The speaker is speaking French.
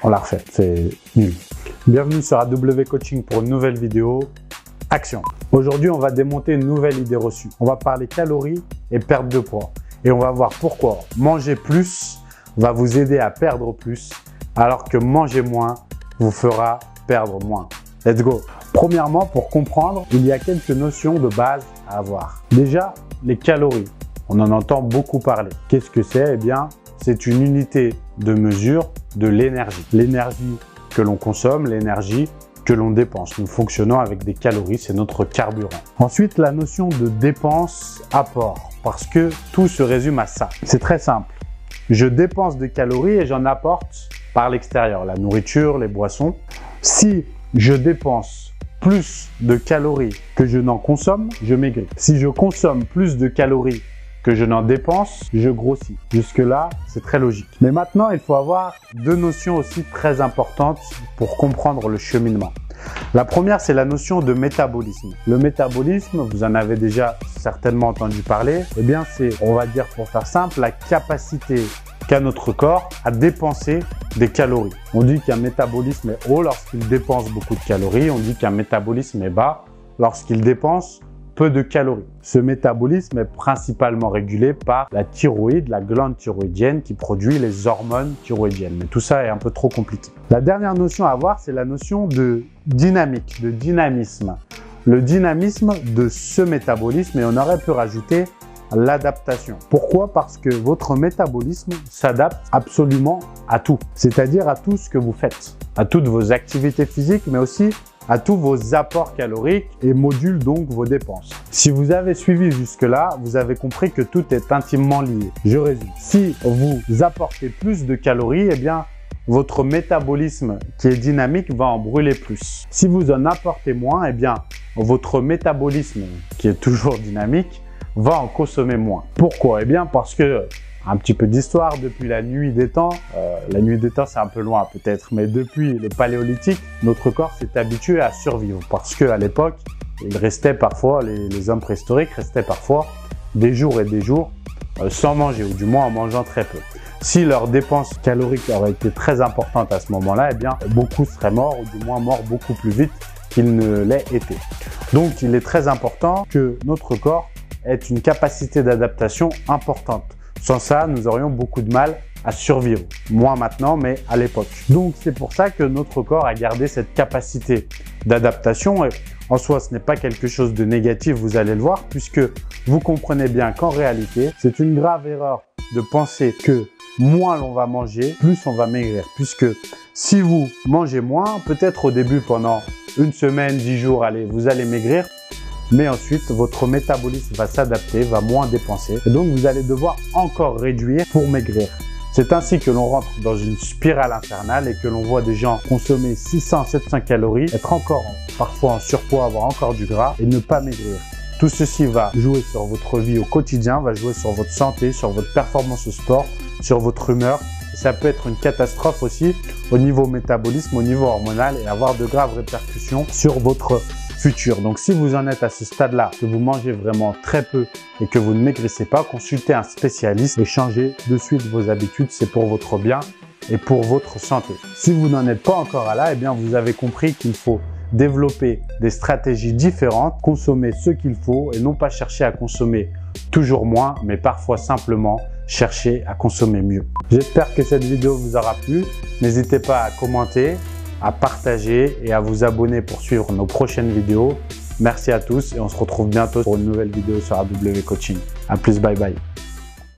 On la refait, c'est nul. Bienvenue sur AW Coaching pour une nouvelle vidéo. Action! Aujourd'hui, on va démonter une nouvelle idée reçue. On va parler calories et perte de poids. Et on va voir pourquoi manger plus va vous aider à perdre plus, alors que manger moins vous fera perdre moins. Let's go! Premièrement, pour comprendre, il y a quelques notions de base à avoir. Déjà, les calories. On en entend beaucoup parler. Qu'est-ce que c'est? Eh bien, c'est une unité de mesure de l'énergie. L'énergie que l'on consomme, l'énergie que l'on dépense. Nous fonctionnons avec des calories, c'est notre carburant. Ensuite, la notion de dépense-apport, parce que tout se résume à ça. C'est très simple. Je dépense des calories et j'en apporte par l'extérieur, la nourriture, les boissons. Si je dépense plus de calories que je n'en consomme, je maigris. Si je consomme plus de calories que je n'en dépense, je grossis. Jusque-là, c'est très logique. Mais maintenant, il faut avoir deux notions aussi très importantes pour comprendre le cheminement. La première, c'est la notion de métabolisme. Le métabolisme, vous en avez déjà certainement entendu parler, eh bien, c'est, on va dire pour faire simple, la capacité qu'a notre corps à dépenser des calories. On dit qu'un métabolisme est haut lorsqu'il dépense beaucoup de calories. On dit qu'un métabolisme est bas lorsqu'il dépense peu de calories. Ce métabolisme est principalement régulé par la thyroïde, la glande thyroïdienne qui produit les hormones thyroïdiennes. Mais tout ça est un peu trop compliqué. La dernière notion à avoir, c'est la notion de dynamique, de dynamisme. Le dynamisme de ce métabolisme, et on aurait pu rajouter l'adaptation. Pourquoi? Parce que votre métabolisme s'adapte absolument à tout, c'est-à-dire à tout ce que vous faites, à toutes vos activités physiques, mais aussi à tous vos apports caloriques et module donc vos dépenses. Si vous avez suivi jusque-là, vous avez compris que tout est intimement lié. Je résume. Si vous apportez plus de calories, eh bien, votre métabolisme qui est dynamique va en brûler plus. Si vous en apportez moins, eh bien, votre métabolisme qui est toujours dynamique va en consommer moins. Pourquoi? Eh bien, parce que un petit peu d'histoire, depuis la nuit des temps, c'est un peu loin peut-être, mais depuis le paléolithique, notre corps s'est habitué à survivre parce qu'à l'époque, il restait parfois, les hommes préhistoriques restaient parfois des jours et des jours sans manger, ou du moins en mangeant très peu. Si leur dépense calorique aurait été très importante à ce moment-là, eh bien, beaucoup seraient morts, ou du moins morts beaucoup plus vite qu'ils ne l'aient été. Donc, il est très important que notre corps ait une capacité d'adaptation importante. Sans ça, nous aurions beaucoup de mal à survivre. Moins maintenant, mais à l'époque. Donc, c'est pour ça que notre corps a gardé cette capacité d'adaptation. Et en soi, ce n'est pas quelque chose de négatif, vous allez le voir, puisque vous comprenez bien qu'en réalité, c'est une grave erreur de penser que moins l'on va manger, plus on va maigrir. Puisque si vous mangez moins, peut-être au début, pendant une semaine, 10 jours, allez, vous allez maigrir. Mais ensuite, votre métabolisme va s'adapter, va moins dépenser. Et donc, vous allez devoir encore réduire pour maigrir. C'est ainsi que l'on rentre dans une spirale infernale et que l'on voit des gens consommer 600-700 calories, être encore parfois en surpoids, avoir encore du gras et ne pas maigrir. Tout ceci va jouer sur votre vie au quotidien, va jouer sur votre santé, sur votre performance au sport, sur votre humeur. Et ça peut être une catastrophe aussi au niveau métabolisme, au niveau hormonal et avoir de graves répercussions sur votre futur. Donc, si vous en êtes à ce stade-là, que vous mangez vraiment très peu et que vous ne maigrissez pas, consultez un spécialiste et changez de suite vos habitudes. C'est pour votre bien et pour votre santé. Si vous n'en êtes pas encore là, eh bien, vous avez compris qu'il faut développer des stratégies différentes, consommer ce qu'il faut et non pas chercher à consommer toujours moins, mais parfois simplement chercher à consommer mieux. J'espère que cette vidéo vous aura plu. N'hésitez pas à commenter, à partager et à vous abonner pour suivre nos prochaines vidéos. Merci à tous et on se retrouve bientôt pour une nouvelle vidéo sur AW Coaching. À plus, bye bye.